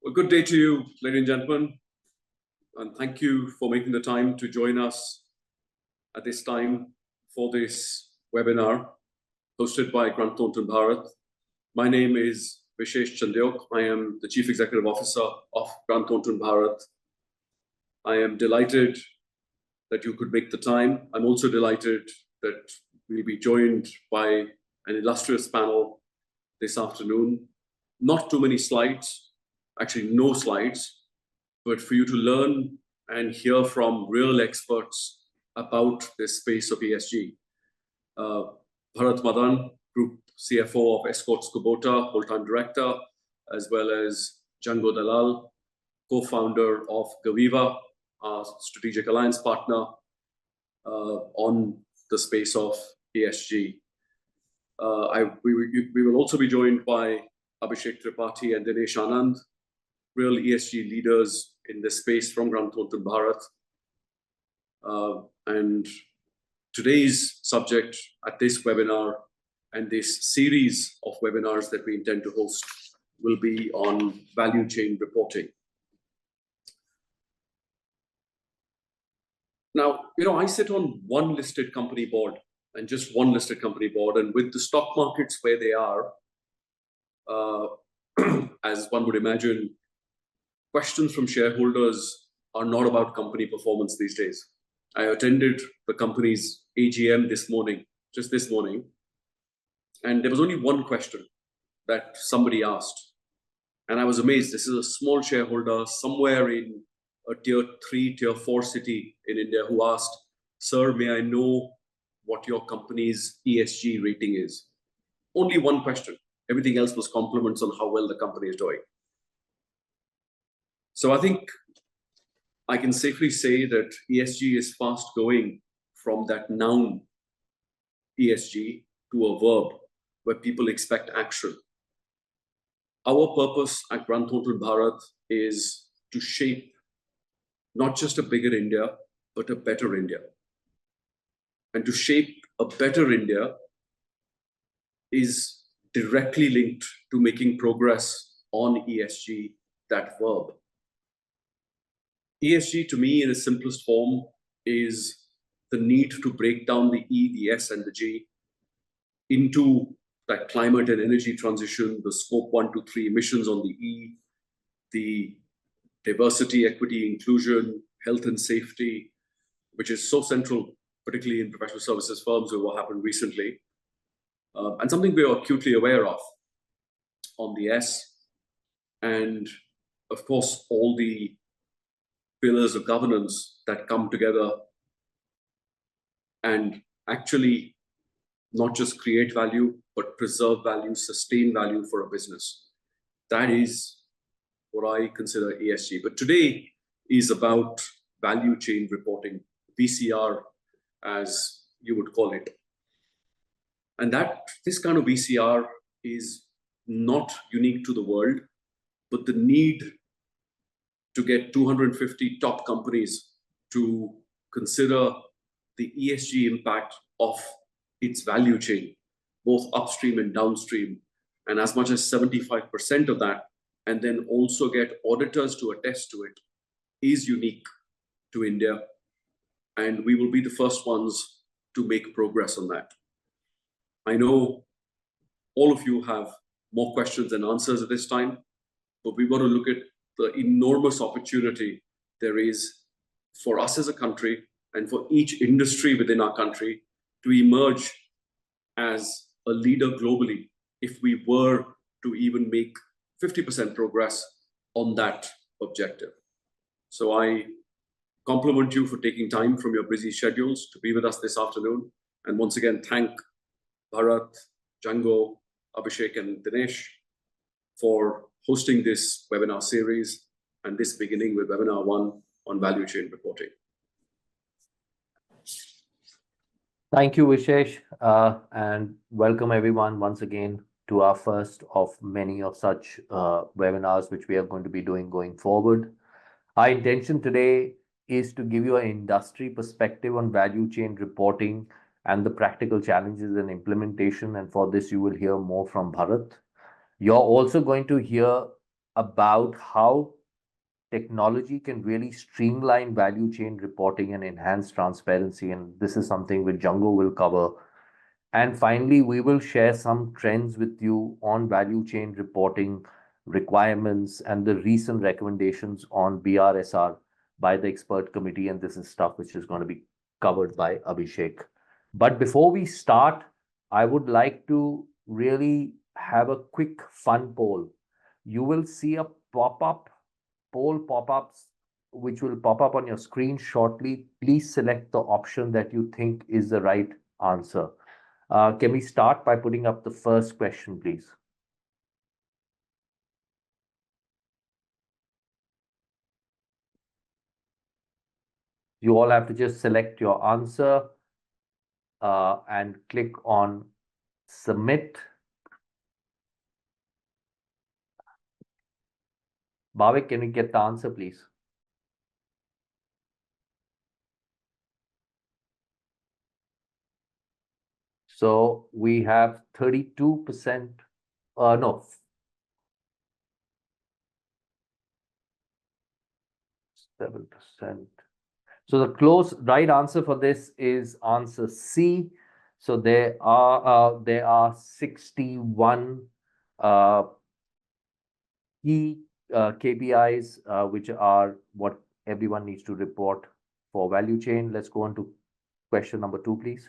Well, good day to you, ladies and gentlemen, and thank you for making the time to join us at this time for this webinar hosted by Grant Thornton Bharat. My name is Vishesh Chandyok. I am the Chief Executive Officer of Grant Thornton Bharat. I am delighted that you could make the time. I'm also delighted that we'll be joined by an illustrious panel this afternoon. Not too many slides, actually no slides, but for you to learn and hear from real experts about this space of ESG. Bharat Madan, Group CFO of Escorts Kubota, Full-Time Director, as well as Django Dalal, co-founder of GovEVA, our strategic alliance partner on the space of ESG. We will also be joined by Abhishek Tripathi and Dinesh Anand, real ESG leaders in this space from Grant Thornton Bharat. And today's subject at this webinar and this series of webinars that we intend to host will be on value chain reporting. Now, I sit on one listed company board and just one listed company board, and with the stock markets where they are, as one would imagine, questions from shareholders are not about company performance these days. I attended the company's AGM just this morning, and there was only one question that somebody asked. And I was amazed. This is a small shareholder somewhere in a tier 3, tier 4 city in India who asked, "Sir, may I know what your company's ESG rating is?" Only one question. Everything else was compliments on how well the company is doing. So I think I can safely say that ESG is fast going from that noun ESG to a verb where people expect action. Our purpose at Grant Thornton Bharat is to shape not just a bigger India, but a better India. And to shape a better India is directly linked to making progress on ESG, that verb. ESG, to me, in its simplest form, is the need to break down the E, the S, and the G into that climate and energy transition, the scope 1 to 3 emissions on the E, the diversity, equity, inclusion, health and safety, which is so central, particularly in professional services firms with what happened recently, and something we are acutely aware of on the S, and of course, all the pillars of governance that come together and actually not just create value, but preserve value, sustain value for a business. That is what I consider ESG. But today is about value chain reporting, VCR, as you would call it. And this kind of VCR is not unique to the world, but the need to get 250 top companies to consider the ESG impact of its value chain, both upstream and downstream, and as much as 75% of that, and then also get auditors to attest to it, is unique to India. And we will be the first ones to make progress on that. I know all of you have more questions than answers at this time, but we want to look at the enormous opportunity there is for us as a country and for each industry within our country to emerge as a leader globally if we were to even make 50% progress on that objective. So I compliment you for taking time from your busy schedules to be with us this afternoon. And once again, thank Bharat, Django, Abhishek, and Dinesh for hosting this webinar series, and this beginning with webinar 1 on value chain reporting. Thank you, Vishesh, and welcome everyone once again to our first of many of such webinars which we are going to be doing going forward. Our intention today is to give you an industry perspective on value chain reporting and the practical challenges and implementation, and for this you will hear more from Bharat. You're also going to hear about how technology can really streamline value chain reporting and enhance transparency. And this is something which Django will cover. And finally, we will share some trends with you on value chain reporting requirements and the recent recommendations on BRSR by the expert committee. And this is stuff which is going to be covered by Abhishek. But before we start, I would like to really have a quick fun poll. You will see a poll pop-ups which will pop up on your screen shortly. Please select the option that you think is the right answer. Can we start by putting up the first question, please? You all have to just select your answer and click on submit. Bhavik, can we get the answer, please? So we have 32%, no, 7%. So the close right answer for this is answer C. So there are 61 key KPIs which are what everyone needs to report for value chain. Let's go on to question number 2, please.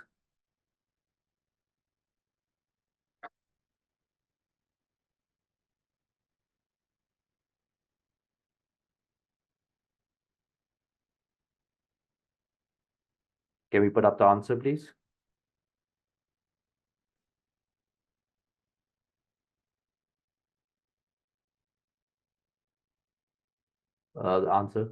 Can we put up the answer, please? The answer.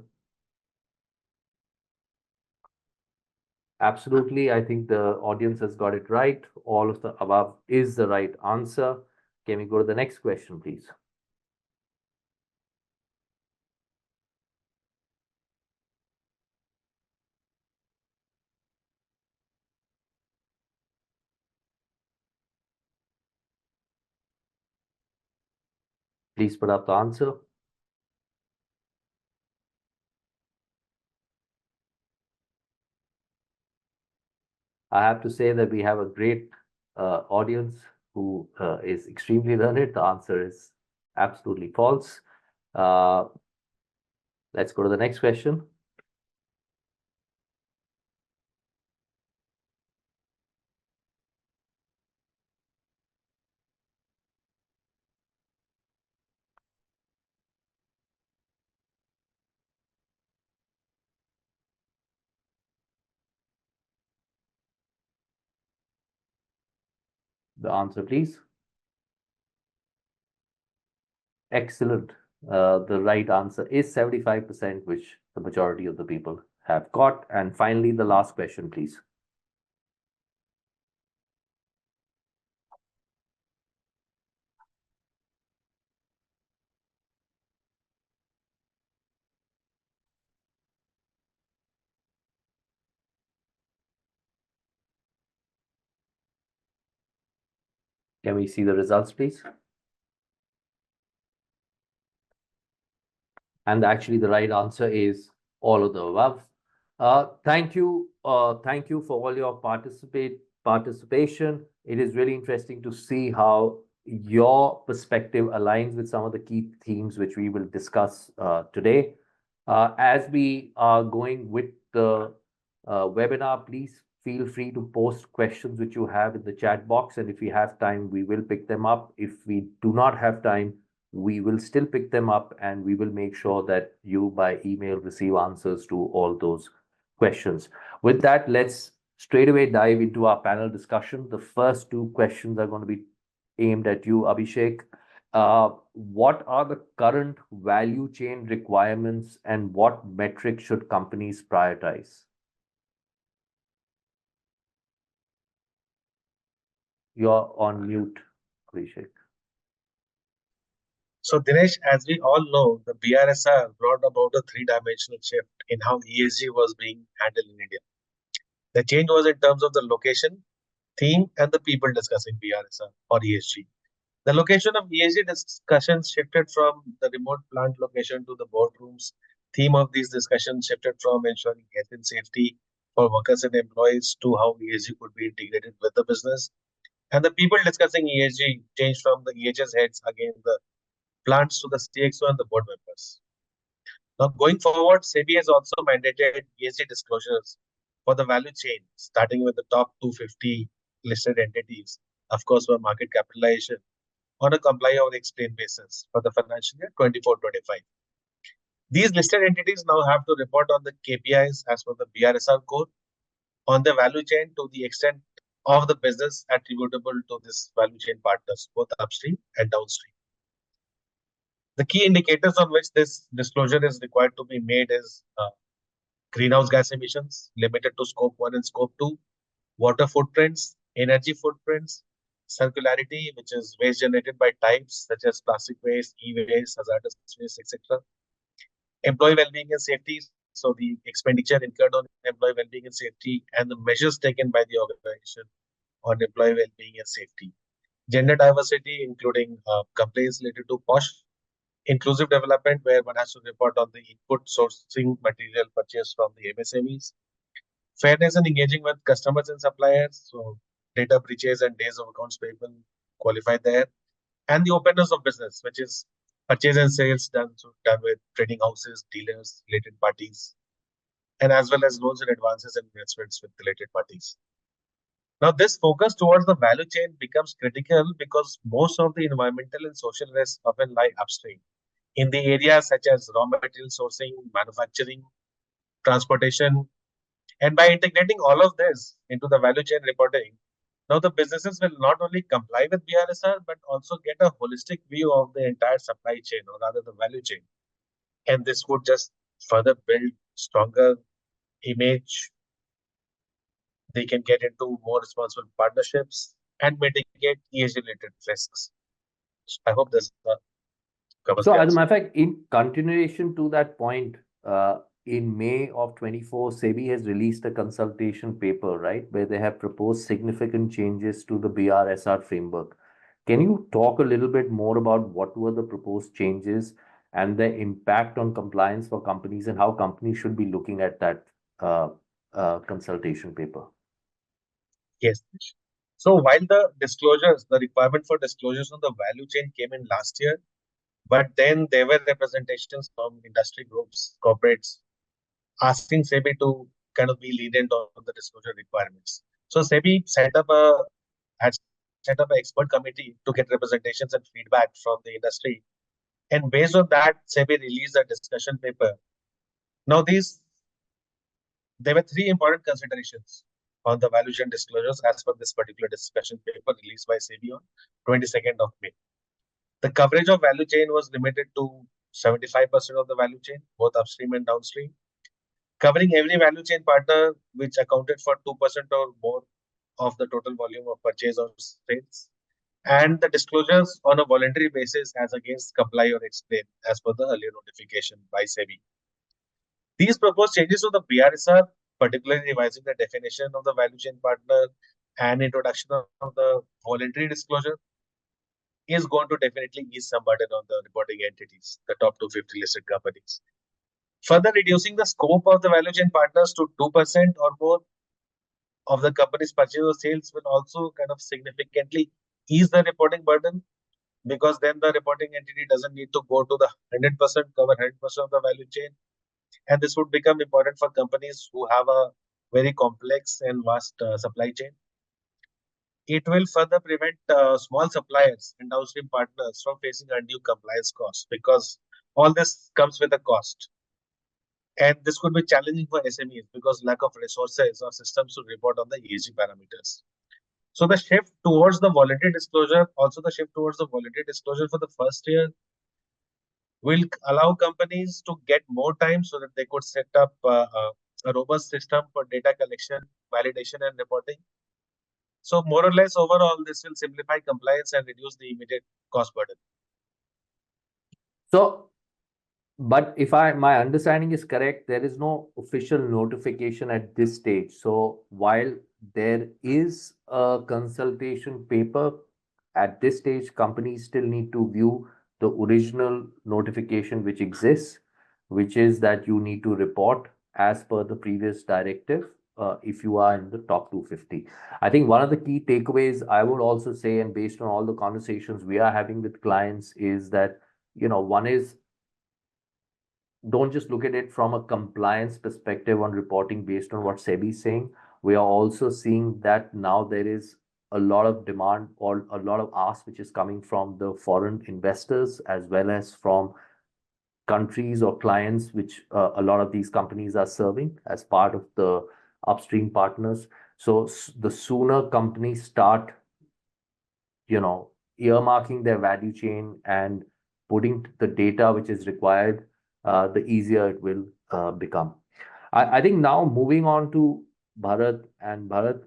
Absolutely. I think the audience has got it right. All of the above is the right answer. Can we go to the next question, please? Please put up the answer. I have to say that we have a great audience who is extremely learned. The answer is absolutely false. Let's go to the next question. The answer, please. Excellent. The right answer is 75%, which the majority of the people have got. And finally, the last question, please. Can we see the results, please? And actually, the right answer is all of the above. Thank you for all your participation. It is really interesting to see how your perspective aligns with some of the key themes which we will discuss today. As we are going with the webinar, please feel free to post questions which you have in the chat box, and if we have time, we will pick them up. If we do not have time, we will still pick them up, and we will make sure that you by email receive answers to all those questions. With that, let's straight away dive into our panel discussion. The first 2 questions are going to be aimed at you, Abhishek. What are the current value chain requirements and what metrics should companies prioritize? You're on mute, Abhishek. So, Dinesh, as we all know, the BRSR brought about a 3-dimensional shift in how ESG was being handled in India. The change was in terms of the location, theme, and the people discussing BRSR or ESG. The location of ESG discussions shifted from the remote plant location to the boardrooms. Theme of these discussions shifted from ensuring health and safety for workers and employees to how ESG could be integrated with the business. And the people discussing ESG changed from the EHS heads against the plants to the CXO and the board members. Now, going forward, SEBI has also mandated ESG disclosures for the value chain, starting with the top 250 listed entities, of course, for market capitalization on a comply or explain basis for the financial year 24-25. These listed entities now have to report on the KPIs as per the BRSR code on the value chain to the extent of the business attributable to this value chain partners, both upstream and downstream. The key indicators on which this disclosure is required to be made is greenhouse gas emissions limited to scope 1 and scope 2, water footprints, energy footprints, circularity, which is waste generated by types such as plastic waste, e-waste, hazardous waste, etc. Employee well-being and safety, so the expenditure incurred on employee well-being and safety and the measures taken by the organization on employee well-being and safety. Gender diversity, including complaints related to POSH, inclusive development, where one has to report on the input sourcing material purchased from the MSMEs. Fairness and engaging with customers and suppliers, so data breaches and days of accounts payable qualify there. And the openness of business, which is purchase and sales done with trading houses, dealers, related parties, and as well as loans and advances and investments with related parties. Now, this focus towards the value chain becomes critical because most of the environmental and social risks often lie upstream in the areas such as raw material sourcing, manufacturing, transportation. And by integrating all of this into the value chain reporting, now the businesses will not only comply with BRSR, but also get a holistic view of the entire supply chain, or rather the value chain. And this would just further build stronger image. They can get into more responsible partnerships and mitigate ESG-related risks. So I hope this covers So, the as a answer. matter of fact, in continuation to that point, in May of 24, SEBI has released a consultation paper, right, where they have proposed significant changes to the BRSR framework. Can you talk a little bit more about what were the proposed changes and the impact on compliance for companies and how companies should be looking at that consultation paper? Yes. So while the disclosures, the requirement for disclosures on the value chain came in last year, but then there were representations from industry groups, corporates, asking SEBI to kind of be lenient on the disclosure requirements. So SEBI had set up an expert committee to get representations and feedback from the industry. And based on that, SEBI released a discussion paper. Now there were three important considerations on the value chain disclosures as per this particular discussion paper released by SEBI on 22nd of May. The coverage of value chain was limited to 75% of the value chain, both upstream and downstream, covering every value chain partner which accounted for 2% or more of the total volume of purchase or sales, and the disclosures on a voluntary basis as against comply or explain as per the earlier notification by SEBI. These proposed changes to the BRSR, particularly revising the definition of the value chain partner and introduction of the voluntary disclosure, is going to definitely ease some burden on the reporting entities, the top 250 listed companies. Further reducing the scope of the value chain partners to 2% or more of the company's purchase or sales will also kind of significantly ease the reporting burden, because then the reporting entity doesn't need to go to the 100%, cover 100% of the value chain. And this would become important for companies who have a very complex and vast supply chain. It will further prevent small suppliers and downstream partners from facing undue compliance costs, because all this comes with a cost. And this could be challenging for SMEs because lack of resources or systems to report on the ESG parameters. So the shift towards the voluntary disclosure, also the shift towards the voluntary disclosure for the first year, will allow companies to get more time so that they could set up a robust system for data collection, validation, and reporting. So more or less overall, this will simplify compliance and reduce the immediate cost burden. So, but if my understanding is correct, there is no official notification at this stage. So while there is a consultation paper, at this stage, companies still need to view the original notification which exists, which is that you need to report as per the previous directive if you are in the top 250. I think one of the key takeaways I would also say, and based on all the conversations we are having with clients, is that, one is, don't just look at it from a compliance perspective on reporting based on what SEBI is saying. We are also seeing that now there is a lot of demand or a lot of ask which is coming from the foreign investors as well as from countries or clients which a lot of these companies are serving as part of the upstream partners. So the sooner companies start, earmarking their value chain and putting the data which is required, the easier it will become. I think now moving on to Bharat, and Bharat,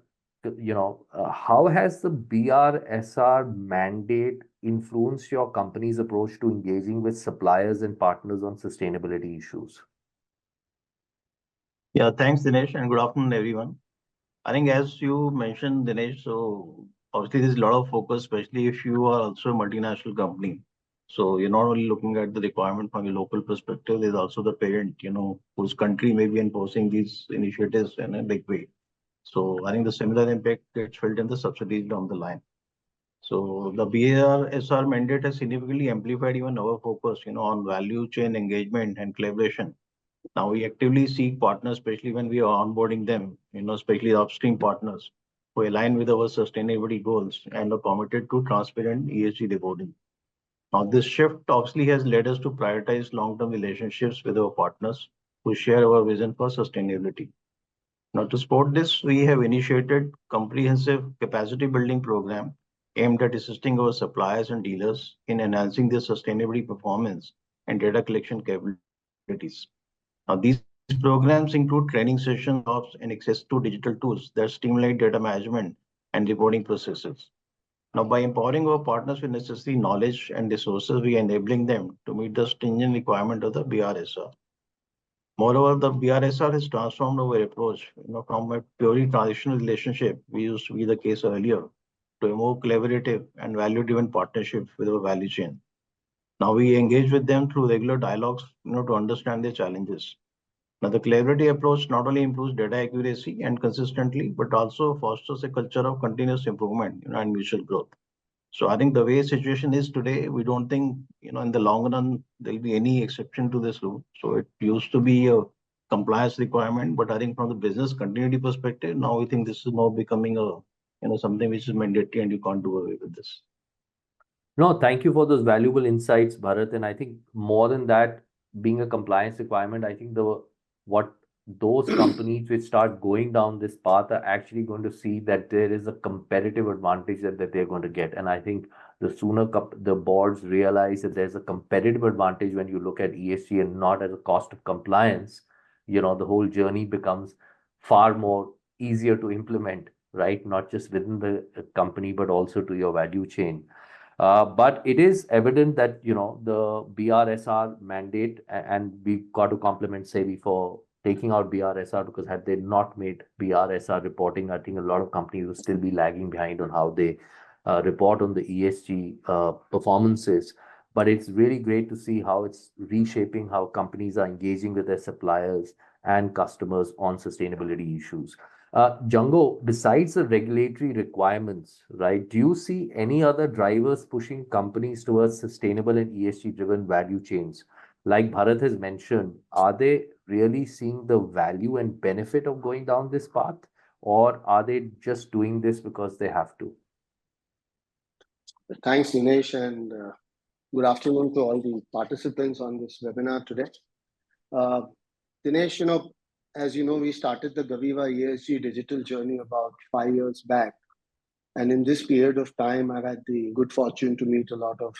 how has the BRSR mandate influenced your company's approach to engaging with suppliers and partners on sustainability issues? Yeah, thanks, Dinesh, and good afternoon, everyone. I think as you mentioned, Dinesh, so obviously there's a lot of focus, especially if you are also a multinational company. So you're not only looking at the requirement from a local perspective, there's also the parent, whose country may be enforcing these initiatives in a big way. So I think the similar impact gets felt in the subsidies down the line. So the BRSR mandate has significantly amplified even our focus, on value chain engagement and collaboration. Now we actively seek partners, especially when we are onboarding them, especially upstream partners who align with our sustainability goals and are committed to transparent ESG reporting. Now this shift obviously has led us to prioritize long-term relationships with our partners who share our vision for sustainability. Now to support this, we have initiated comprehensive capacity building program aimed at assisting our suppliers and dealers in enhancing their sustainability performance and data collection capabilities. Now, these programs include training sessions, jobs, and access to digital tools that streamline data management and reporting processes. Now, by empowering our partners with necessary knowledge and resources, we are enabling them to meet the stringent requirement of the BRSR. Moreover, the BRSR has transformed our approach, from a purely transactional relationship, we used to be the case earlier, to a more collaborative and value-driven partnership with our value chain. Now we engage with them through regular dialogues, to understand their challenges. Now the collaborative approach not only improves data accuracy and consistently, but also fosters a culture of continuous improvement, and mutual growth. So I think the way situation is today, we don't think, in the long run, there'll be any exception to this rule. So it used to be a compliance requirement, but I think from the business continuity perspective, now we think this is now becoming something which is mandatory and you can't do away with this. No, thank you for those valuable insights, Bharat. And I think more than that, being a compliance requirement, I think what those companies which start going down this path are actually going to see that there is a competitive advantage that they're going to get. And I think the sooner the boards realize that there's a competitive advantage when you look at ESG and not as a cost of compliance, the whole journey becomes far more easier to implement, right? Not just within the company, but also to your value chain. But it is evident that, the BRSR mandate, and we've got to compliment SEBI for taking out BRSR, because had they not made BRSR reporting, I think a lot of companies would still be lagging behind on how they report on the ESG performances. But it's really great to see how it's reshaping how companies are engaging with their suppliers and customers on sustainability issues. Django, besides the regulatory requirements, right, do you see any other drivers pushing companies towards sustainable and ESG-driven value chains? Like Bharat has mentioned, are they really seeing the value and benefit of going down this path, or are they just doing this because they have to? Thanks, Dinesh, and good afternoon to all the participants on this webinar today. Dinesh, as you know, we started the GovEVA ESG digital journey about 5 years back. And in this period of time, I've had the good fortune to meet a lot of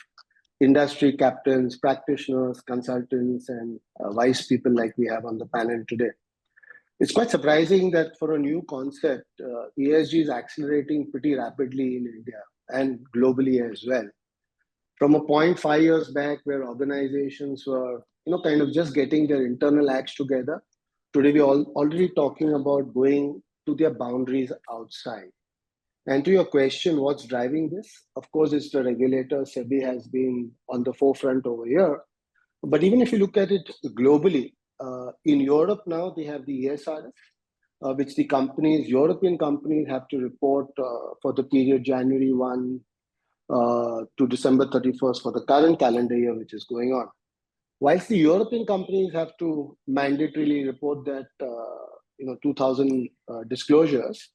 industry captains, practitioners, consultants, and wise people like we have on the panel today. It's quite surprising that for a new concept, ESG is accelerating pretty rapidly in India and globally as well. From a point 5 years back where organizations were, kind of just getting their internal acts together, today we're already talking about going to their boundaries outside. And to your question, what's driving this? Of course, it's the regulator. SEBI has been on the forefront over here. But even if you look at it globally, in Europe now, they have the ESRS, which the companies, European companies, have to report for the period January 1 to December 31st for the current calendar year, which is going on. Whilst the European companies have to mandatorily report that 2,000 disclosures,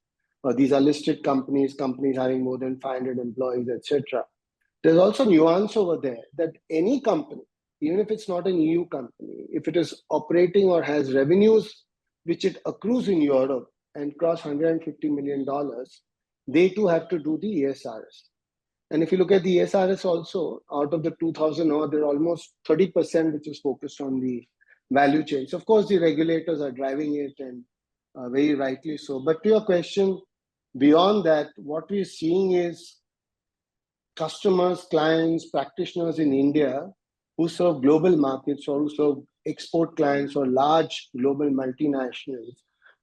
these are listed companies, companies having more than 500 employees, etc. There's also nuance over there that any company, even if it's not an EU company, if it is operating or has revenues which it accrues in Europe and cross $150 million, they too have to do the ESRS. And if you look at the ESRS also, out of the 2,000 odd, there are almost 30% which is focused on the value chain. So of course, the regulators are driving it, and very rightly so. But to your question, beyond that, what we're seeing is customers, clients, practitioners in India who serve global markets or who serve export clients or large global multinationals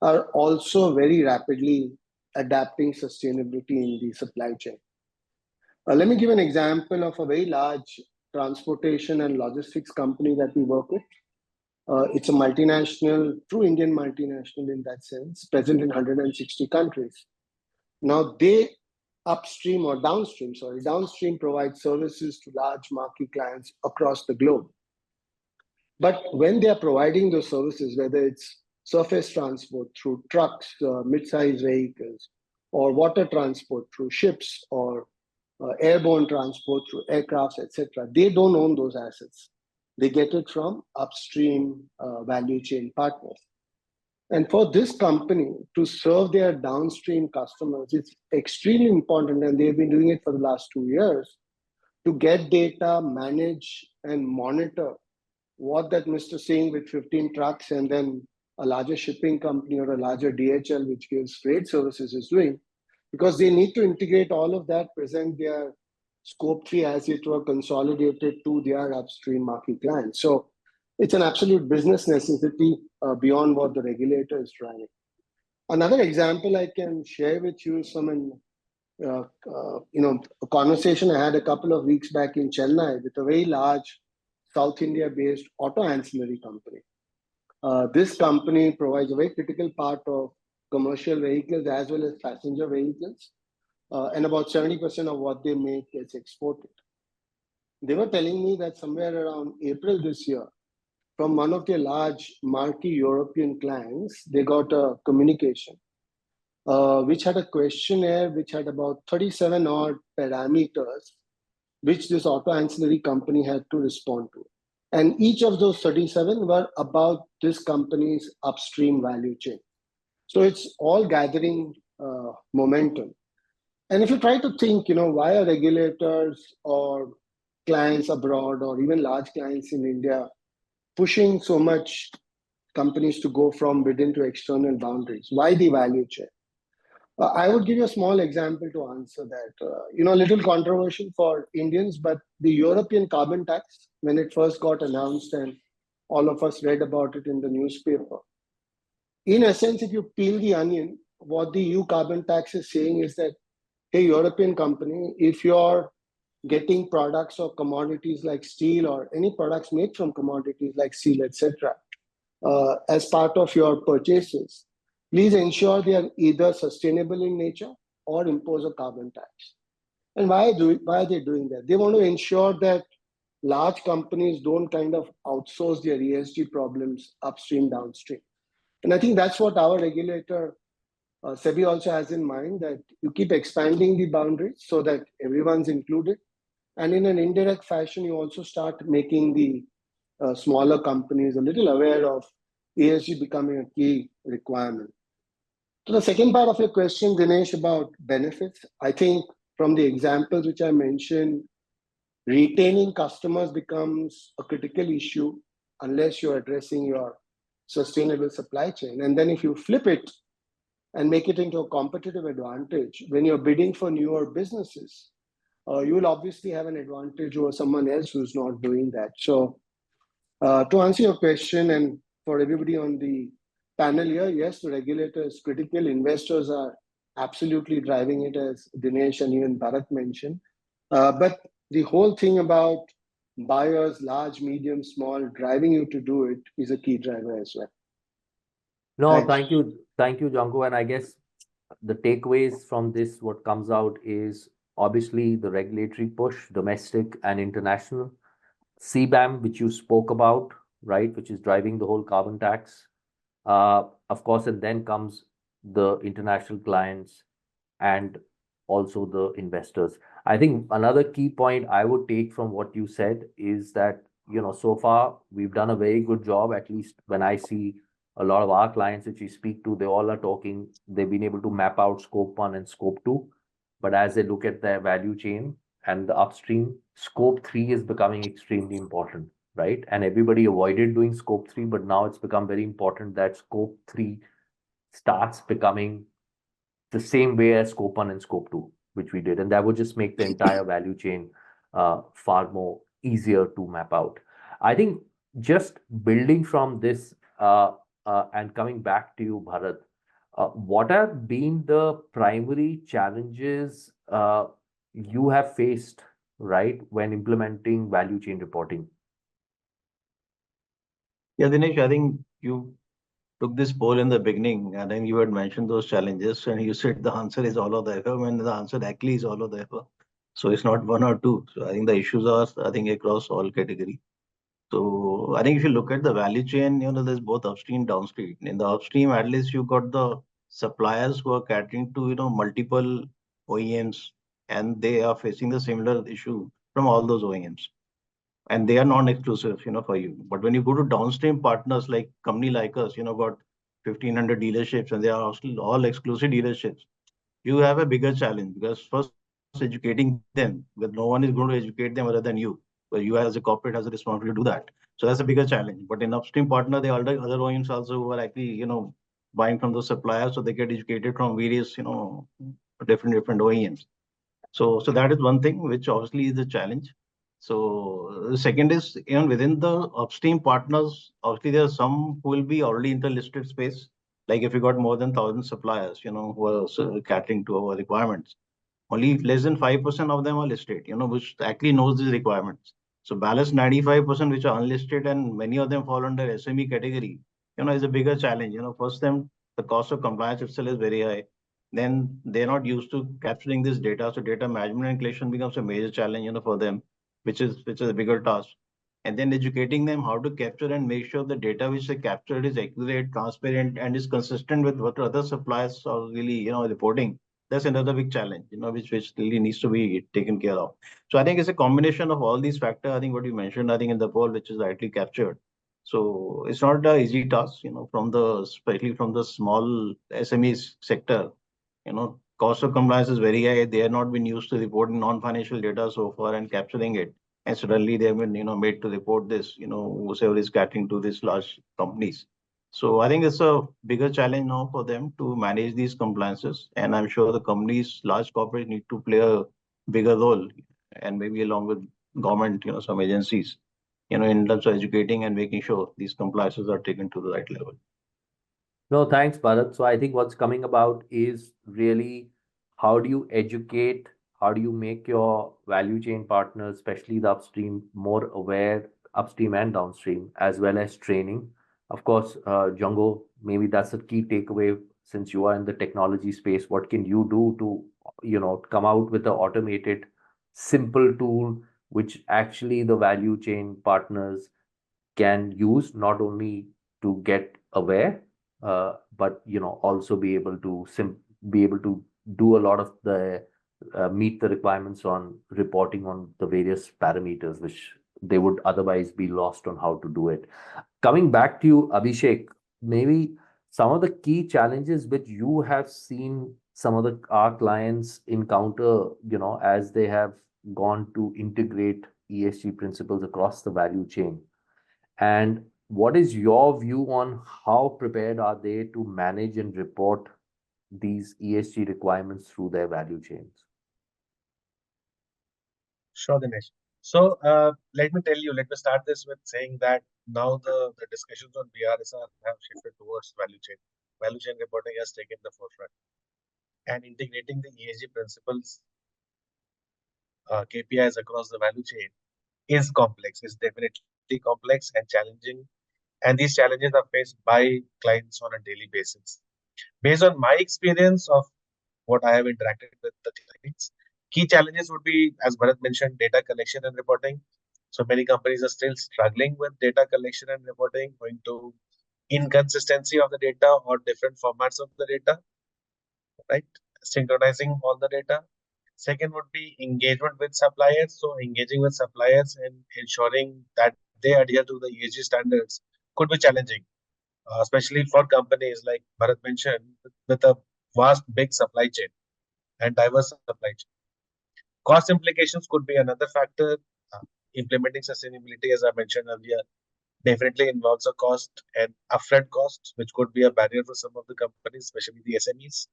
are also very rapidly adapting sustainability in the supply chain. Let me give an example of a very large transportation and logistics company that we work with. It's a multinational, true Indian multinational in that sense, present in 160 countries. Now they downstream provide services to large marquee clients across the globe. But when they are providing those services, whether it's surface transport through trucks, mid-sized vehicles, or water transport through ships, or airborne transport through aircrafts, etc., they don't own those assets. They get it from upstream value chain partners. And for this company to serve their downstream customers, it's extremely important, and they've been doing it for the last 2 years, to get data, manage, and monitor what that Mr. Singh with 15 trucks and then a larger shipping company or a larger DHL, which gives freight services, is doing, because they need to integrate all of that, present their scope 3 as it were consolidated to their upstream market clients. So it's an absolute business necessity beyond what the regulator is driving. Another example I can share with you is from a conversation I had a couple of weeks back in Chennai with a very large South India-based auto ancillary company. This company provides a very critical part of commercial vehicles as well as passenger vehicles, and about 70% of what they make gets exported. They were telling me that somewhere around April this year, from one of their large marquee European clients, they got a communication which had a questionnaire which had about 37 odd parameters which this auto ancillary company had to respond to. And each of those 37 were about this company's upstream value chain. So it's all gathering momentum. And if you try to think, why are regulators or clients abroad or even large clients in India pushing so much companies to go from within to external boundaries? Why the value chain? I would give you a small example to answer that. A little controversial for Indians, but the European carbon tax, when it first got announced and all of us read about it in the newspaper, in essence, if you peel the onion, what the EU carbon tax is saying is that, hey, European company, if you're getting products or commodities like steel or any products made from commodities like steel, etc., as part of your purchases, please ensure they are either sustainable in nature or impose a carbon tax. And why are they doing that? They want to ensure that large companies don't kind of outsource their ESG problems upstream, downstream. And I think that's what our regulator, SEBI, also has in mind, that you keep expanding the boundaries so that everyone's included. And in an indirect fashion, you also start making the smaller companies a little aware of ESG becoming a key requirement. To the second part of your question, Dinesh, about benefits, I think from the examples which I mentioned, retaining customers becomes a critical issue unless you're addressing your sustainable supply chain. And then if you flip it and make it into a competitive advantage, when you're bidding for newer businesses, you will obviously have an advantage over someone else who's not doing that. So to answer your question, and for everybody on the panel here, yes, the regulator is critical. Investors are absolutely driving it, as Dinesh and even Bharat mentioned. But the whole thing about buyers, large, medium, small, driving you to do it is a key driver as well. No, Thanks. thank you, Janko. And I guess the takeaways from this, what comes out is obviously the regulatory push, domestic and international. CBAM, which you spoke about, right, which is driving the whole carbon tax. Of course, and then comes the international clients and also the investors. I think another key point I would take from what you said is that, so far we've done a very good job, at least when I see a lot of our clients which we speak to, they all are talking, they've been able to map out scope 1 and scope 2. But as they look at their value chain and the upstream, scope 3 is becoming extremely important, right? And everybody avoided doing scope 3, but now it's become very important that scope 3 starts becoming the same way as scope 1 and scope 2, which we did. And that would just make the entire value chain far more easier to map out. I think just building from this and coming back to you, Bharat, what have been the primary challenges you have faced, right, when implementing value chain reporting? Yeah, Dinesh, I think you took this poll in the beginning, and then you had mentioned those challenges, and you said the answer is all of the above, and the answer actually is all of the above. So it's not one or two. So I think the issues are, I think, across all category. So I think if you look at the value chain, there's both upstream, downstream. In the upstream, at least you got the suppliers who are catering to, multiple OEMs, and they are facing the similar issue from all those OEMs. And they are non-exclusive, for you. But when you go to downstream partners like company like us, got 1,500 dealerships, and they are also all exclusive dealerships, you have a bigger challenge because first educating them, because no one is going to educate them other than you. But you as a corporate has a responsibility to do that. So that's a bigger challenge. But in upstream partner, they are other OEMs also who are actually, buying from those suppliers, so they get educated from various, different OEMs. So that is one thing which obviously is a challenge. So the second is, even within the upstream partners, obviously there are some who will be already in the listed space. Like if you got more than 1,000 suppliers, who are catering to our requirements, only less than 5% of them are listed, which actually knows these requirements. So balance 95% which are unlisted, and many of them fall under SME category, is a bigger challenge. First them, the cost of compliance itself is very high. Then they're not used to capturing this data. So data management and collection becomes a major challenge, for them, which is a bigger task. And then educating them how to capture and make sure the data which they captured is accurate, transparent, and is consistent with what other suppliers are really, reporting. That's another big challenge, which really needs to be taken care of. So I think it's a combination of all these factors. I think what you mentioned, I think in the poll, which is rightly captured. So it's not an easy task, especially from the small SMEs sector. Cost of compliance is very high. They have not been used to reporting non-financial data so far and capturing it. And suddenly they have been, made to report this, whoever is catering to these large companies. So I think it's a bigger challenge now for them to manage these compliances. And I'm sure the companies, large corporates, need to play a bigger role, and maybe along with government, some agencies, in terms of educating and making sure these compliances are taken to the right level. No, thanks, Bharat. So I think what's coming about is really how do you educate, how do you make your value chain partners, especially the upstream, more aware, upstream and downstream, as well as training. Of course, Django, maybe that's a key takeaway since you are in the technology space. What can you do to, come out with an automated, simple tool which actually the value chain partners can use not only to get aware, but also be able to do a lot of the meet the requirements on reporting on the various parameters which they would otherwise be lost on how to do it. Coming back to you, Abhishek, maybe some of the key challenges which you have seen some of our clients encounter, as they have gone to integrate ESG principles across the value chain. And what is your view on how prepared are they to manage and report these ESG requirements through their value chains? Sure, Dinesh. So let me start this with saying that now the discussions on BRSR have shifted towards value chain. Value chain reporting has taken the forefront. and integrating the ESG principles, KPIs across the value chain is complex. It's definitely complex and challenging. And these challenges are faced by clients on a daily basis. Based on my experience of what I have interacted with the clients, key challenges would be, as Bharat mentioned, data collection and reporting. So many companies are still struggling with data collection and reporting, owing to inconsistency of the data or different formats of the data, right? Synchronizing all the data. Second would be engagement with suppliers. So engaging with suppliers and ensuring that they adhere to the ESG standards could be challenging, especially for companies like Bharat mentioned, with a vast, big supply chain and diverse supply chain. Cost implications could be another factor. Uh, Implementing sustainability, as I mentioned earlier, definitely involves a cost and upfront costs, which could be a barrier for some of the companies, especially the SMEs.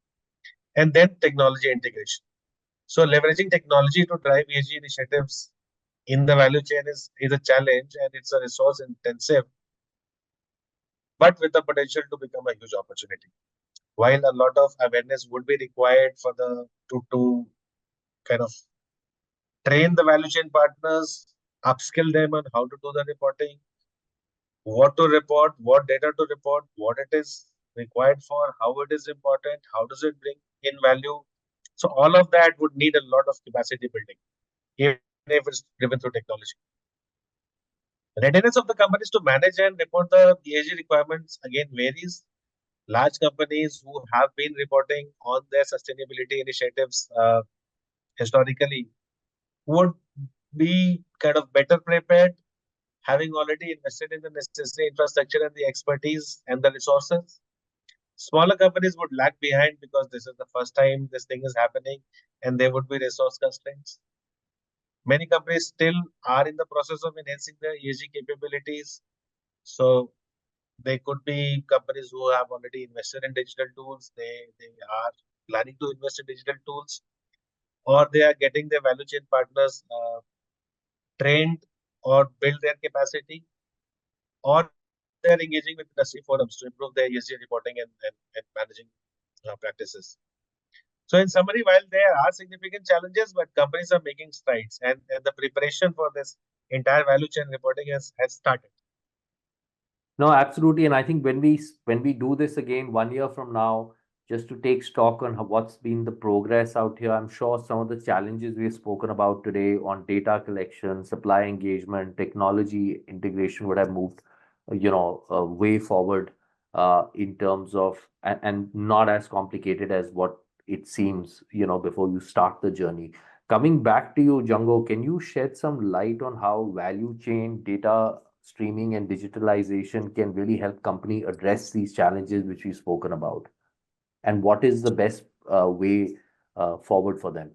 And then technology integration. So leveraging technology to drive ESG initiatives in the value chain is a challenge, and it's a resource intensive, but with the potential to become a huge opportunity. While a lot of awareness would be required for the to kind of train the value chain partners, upskill them on how to do the reporting, what to report, what data to report, what it is required for, how it is important, how does it bring in value. So all of that would need a lot of capacity building, even if it's driven through technology. Readiness of the companies to manage and report the ESG requirements again varies. Large companies who have been reporting on their sustainability initiatives historically would be kind of better prepared, having already invested in the necessary infrastructure and the expertise and the resources. Smaller companies would lag behind because this is the first time this thing is happening and there would be resource constraints. Many companies still are in the process of enhancing their ESG capabilities. So they could be companies who have already invested in digital tools. They are planning to invest in digital tools, or they are getting their value chain partners trained or build their capacity, or they are engaging with industry forums to improve their ESG reporting and managing practices. So in summary, while there are significant challenges, but companies are making strides, and the preparation for this entire value chain reporting has started. No, absolutely. And I think when we do this again 1 year from now, just to take stock on what's been the progress out here, I'm sure some of the challenges we've spoken about today on data collection, supply engagement, technology integration would have moved, way forward in terms of and not as complicated as what it seems, before you start the journey. Coming back to you, Django, can you shed some light on how value chain data streaming and digitalization can really help company address these challenges which we've spoken about, and what is the best way forward for them?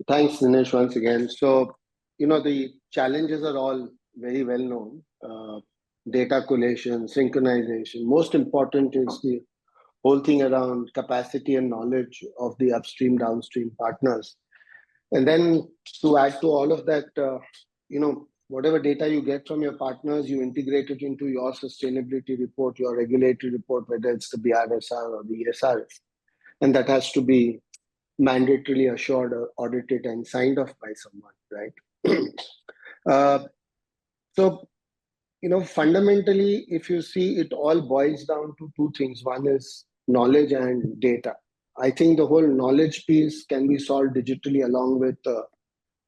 Thanks, Dinesh, once again. So, the challenges are all very well known. Data collation, synchronization. Most important is the whole thing around capacity and knowledge of the upstream, downstream partners. And then to add to all of that, whatever data you get from your partners, you integrate it into your sustainability report, your regulatory report, whether it's the BRSR or the ESRS. And that has to be mandatorily assured or audited and signed off by someone, right? So, fundamentally, if you see, it all boils down to two things. One is knowledge and data. I think the whole knowledge piece can be solved digitally along with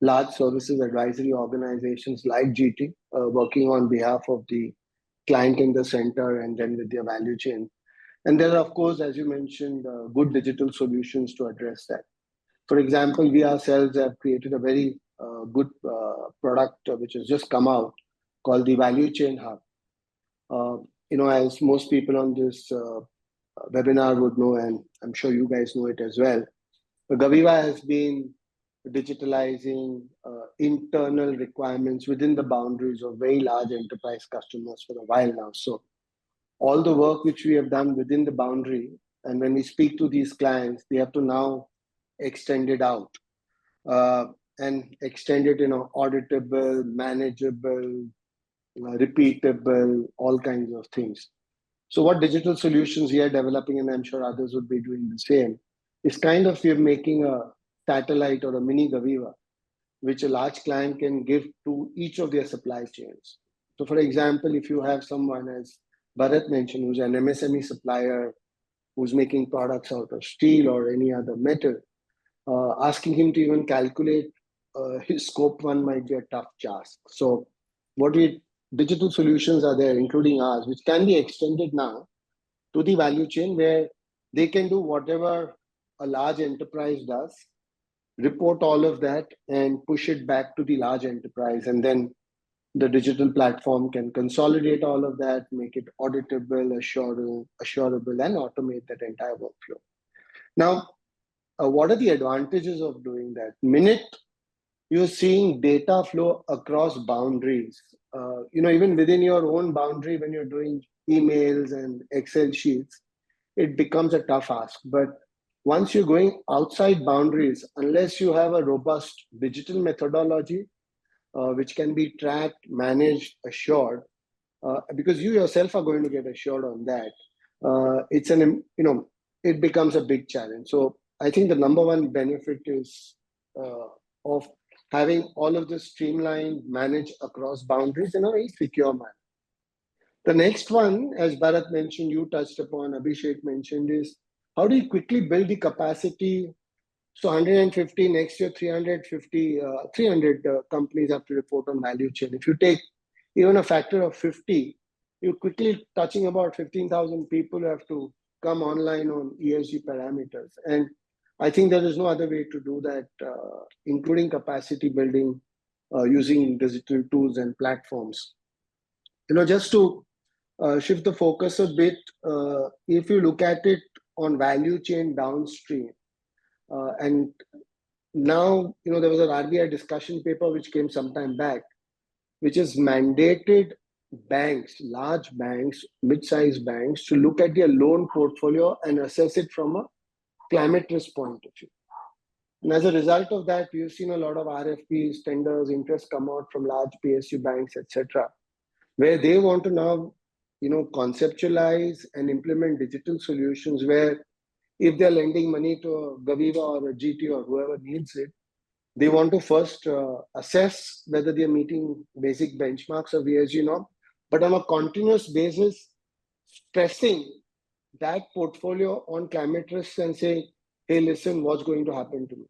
large services advisory organizations like GT, working on behalf of the client in the center and then with their value chain. And there are, of course, as you mentioned, good digital solutions to address that. For example, we ourselves have created a very good product which has just come out called the Value Chain Hub. As most people on this webinar would know, and I'm sure you guys know it as well, GovEVA has been digitalizing internal requirements within the boundaries of very large enterprise customers for a while now. So all the work which we have done within the boundary, and when we speak to these clients, we have to now extend it out and extend it, auditable, manageable, repeatable, all kinds of things. So what digital solutions we are developing, and I'm sure others would be doing the same, is kind of we're making a satellite or a mini GovEVA, which a large client can give to each of their supply chains. So for example, if you have someone, as Bharat mentioned, who's an MSME supplier, who's making products out of steel or any other metal, asking him to even calculate his scope 1 might be a tough task. So digital solutions are there, including ours, which can be extended now to the value chain, where they can do whatever a large enterprise does, report all of that and push it back to the large enterprise. And then the digital platform can consolidate all of that, make it auditable, assurable, and automate that entire workflow. Now, what are the advantages of doing that? Minute you're seeing data flow across boundaries, even within your own boundary, when you're doing emails and Excel sheets, it becomes a tough ask. But once you're going outside boundaries, unless you have a robust digital methodology, which can be tracked, managed, assured, because you yourself are going to get assured on that, it becomes a big challenge. So I think the number one benefit is of having all of this streamlined, managed across boundaries in a very secure manner. The next one, as Bharat mentioned, you touched upon, Abhishek mentioned, is how do you quickly build the capacity? So 150, next year 300 companies have to report on value chain. If you take even a factor of 50, you're quickly touching about 15,000 people who have to come online on ESG parameters. And I think there is no other way to do that, including capacity building using digital tools and platforms. Just to shift the focus a bit, if you look at it on value chain downstream, and now, there was an RBI discussion paper which came some time back, which has mandated banks, large banks, mid-sized banks, to look at their loan portfolio and assess it from a climate risk point of view. And as a result of that, we've seen a lot of RFPs, tenders, interest come out from large PSU banks, etc., where they want to now, conceptualize and implement digital solutions where if they're lending money to a GovEVA or a GT or whoever needs it, they want to first assess whether they're meeting basic benchmarks of ESG norm, but on a continuous basis, stressing that portfolio on climate risks and say, hey, listen, what's going to happen to me?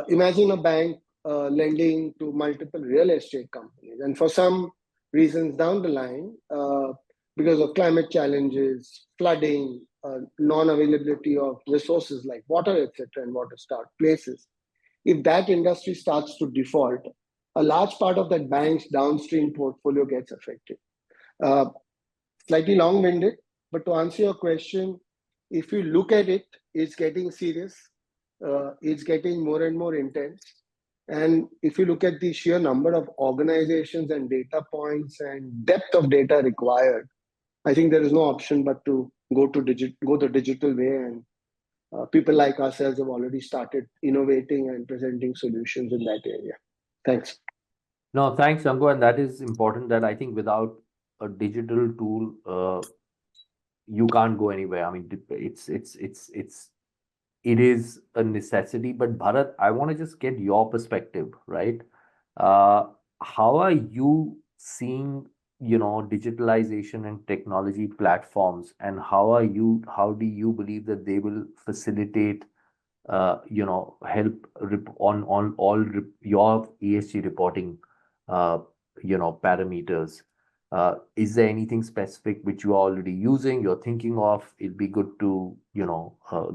Imagine a bank lending to multiple real estate companies, and for some reasons down the line, because of climate challenges, flooding, non-availability of resources like water, etc., and water-starved places, if that industry starts to default, a large part of that bank's downstream portfolio gets affected. Slightly long-winded, but to answer your question, if you look at it, it's getting serious. It's getting more and more intense. And if you look at the sheer number of organizations and data points and depth of data required, I think there is no option but to go the digital way. And people like ourselves have already started innovating and presenting solutions in that area. Thanks. No, thanks, Angu. And that is important, that I think without a digital tool, you can't go anywhere. I mean, it is a necessity. But Bharat, I want to just get your perspective, right? How are you seeing, digitalization and technology platforms, and how do you believe that they will facilitate, help on all your ESG reporting, parameters? Is there anything specific which you are already using, you're thinking of? It'd be good to,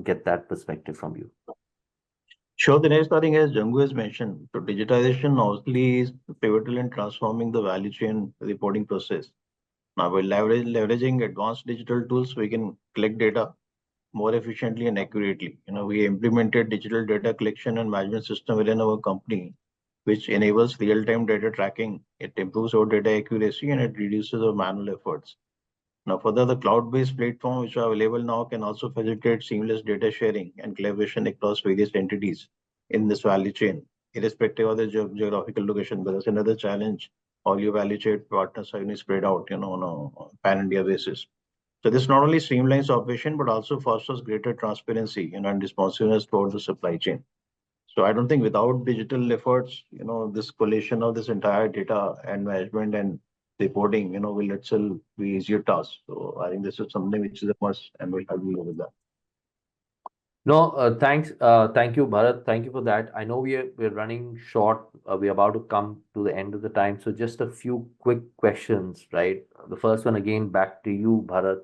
get that perspective from you. Sure, the next thing, as Jangu has mentioned, so digitization obviously is pivotal in transforming the value chain reporting process. Now, by leveraging advanced digital tools, we can collect data more efficiently and accurately. We implemented digital data collection and management system within our company, which enables real-time data tracking. It improves our data accuracy and it reduces our manual efforts. Now, further, the cloud-based platform which are available now can also facilitate seamless data sharing and collaboration across various entities in this value chain, irrespective of the geographical location. But that's another challenge. All your value chain partners are spread out, on a pan-India basis. So this not only streamlines operation, but also fosters greater transparency and responsiveness towards the supply chain. So I don't think without digital efforts, this collation of this entire data and management and reporting, will itself be easier task. So I think this is something which is a must and we'll have to go with that. No, thanks. Thank you, Bharat. Thank you for that. I know we're running short. We're about to come to the end of the time. So just a few quick questions, right? The first one again back to you, Bharat.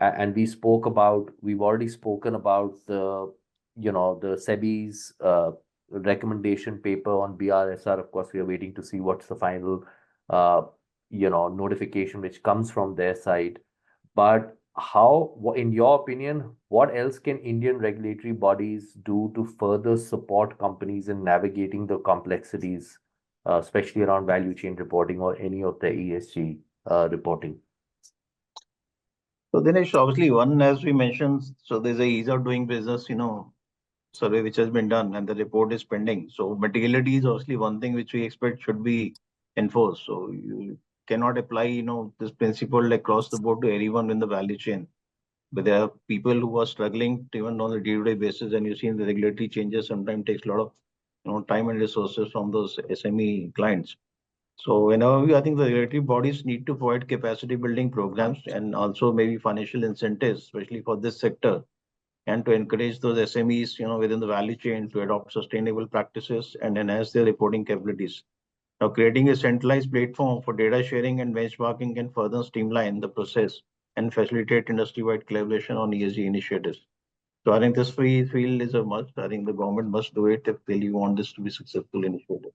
And we've already spoken about the SEBI's recommendation paper on BRSR. Of course, we are waiting to see what's the final notification which comes from their side. But in your opinion, what else can Indian regulatory bodies do to further support companies in navigating the complexities, especially around value chain reporting or any of the ESG reporting? So Dinesh, obviously one, as we mentioned, so there's a ease of doing business, survey which has been done and the report is pending. So materiality is obviously one thing which we expect should be enforced. So you cannot apply, this principle across the board to everyone in the value chain. But there are people who are struggling even on a day-to-day basis, and you see the regulatory changes sometimes takes a lot of time and resources from those SME clients. So in our view, I think the regulatory bodies need to provide capacity building programs and also maybe financial incentives, especially for this sector, and to encourage those SMEs, within the value chain to adopt sustainable practices and enhance their reporting capabilities. Now, creating a centralized platform for data sharing and benchmarking can further streamline the process and facilitate industry-wide collaboration on ESG initiatives. So I think this field is a must. I think the government must do it if they really want this to be successful initiative.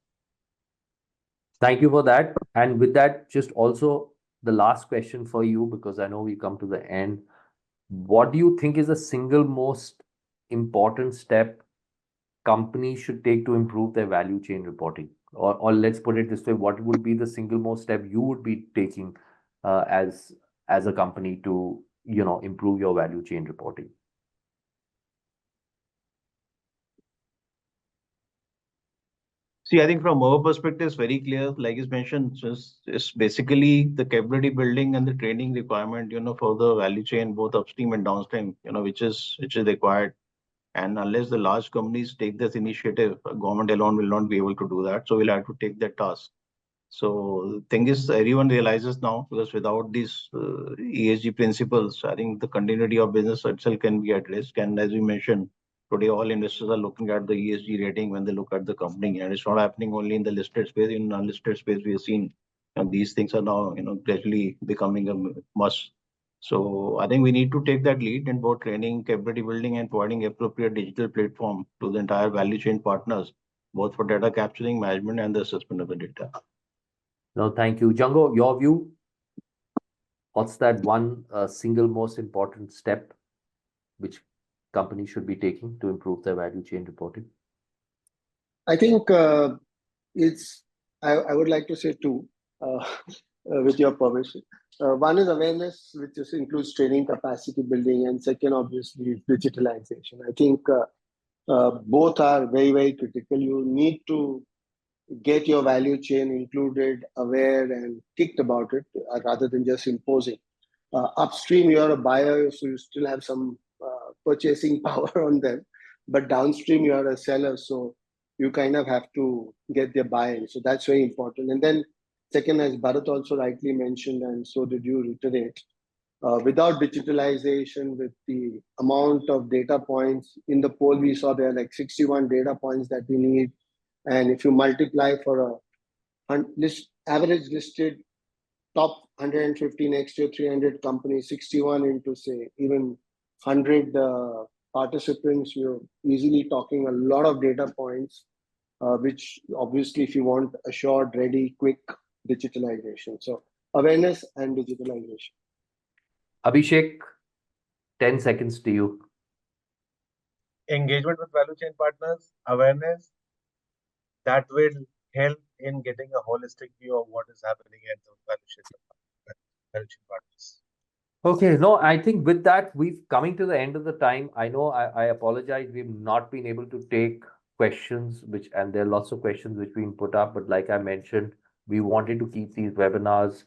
Thank you for that. And with that, just also the last question for you, because I know we come to the end. What do you think is the single most important step companies should take to improve their value chain reporting? Or let's put it this way, what would be the single most step you would be taking as a company to improve your value chain reporting? See, I think from our perspective, it's very clear, like is mentioned, it's basically the capability building and the training requirement, for the value chain, both upstream and downstream, which is required. And unless the large companies take this initiative, government alone will not be able to do that. So we'll have to take that task. So the thing is, everyone realizes now, because without these ESG principles, I think the continuity of business itself can be at risk. And as we mentioned, today all investors are looking at the ESG rating when they look at the company, and it's not happening only in the listed space. In unlisted space, we have seen, and these things are now, gradually becoming a must. So I think we need to take that lead in both training, capability building, and providing appropriate digital platform to the entire value chain partners, both for data capturing, management, and the assessment of the data. No, thank you. Django, your view? What's that one single most important step which companies should be taking to improve their value chain reporting? I think I would like to say two, with your permission. One is awareness, which includes training, capacity building, and second, obviously, digitalization. I think both are very, very critical. You need to get your value chain included, aware, and kicked about it, rather than just imposing. Upstream, you're a buyer, so you still have some purchasing power on them. But downstream, you're a seller, so you kind of have to get their buy-in. So that's very important. And then second, as Bharat also rightly mentioned, and so did you reiterate, without digitalization, with the amount of data points in the poll, we saw there are like 61 data points that we need. And if you multiply for average listed top 150 next year, 300 companies, 61 into say even 100 participants, you're easily talking a lot of data points, which obviously if you want assured, ready, quick digitalization. So awareness and digitalization. Abhishek, 10 seconds to you. Engagement with value chain partners, awareness, that will help in getting a holistic view of what is happening at the value chain partners. Okay, no, I think with that, we've coming to the end of the time. I know I apologize, we've not been able to take questions, and there are lots of questions which we put up, but like I mentioned, we wanted to keep these webinars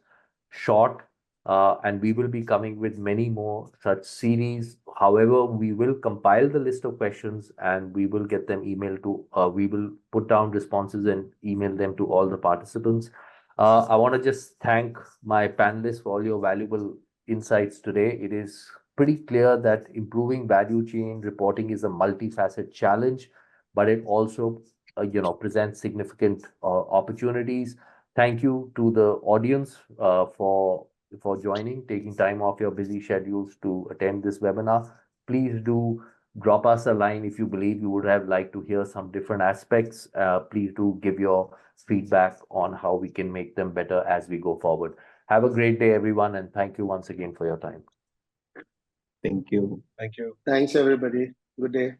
short. And we will be coming with many more such series. However, we will compile the list of questions and we will get them emailed to, we will put down responses and email them to all the participants. I want to just thank my panelists for all your valuable insights today. It is pretty clear that improving value chain reporting is a multifaceted challenge, but it also presents significant opportunities. Thank you to the audience for joining, taking time off your busy schedules to attend this webinar. Please do drop us a line if you believe you would have liked to hear some different aspects. Please do give your feedback on how we can make them better as we go forward. Have a great day, everyone, and thank you once again for your time. Thank you. Thank you. Thanks, everybody. Good day.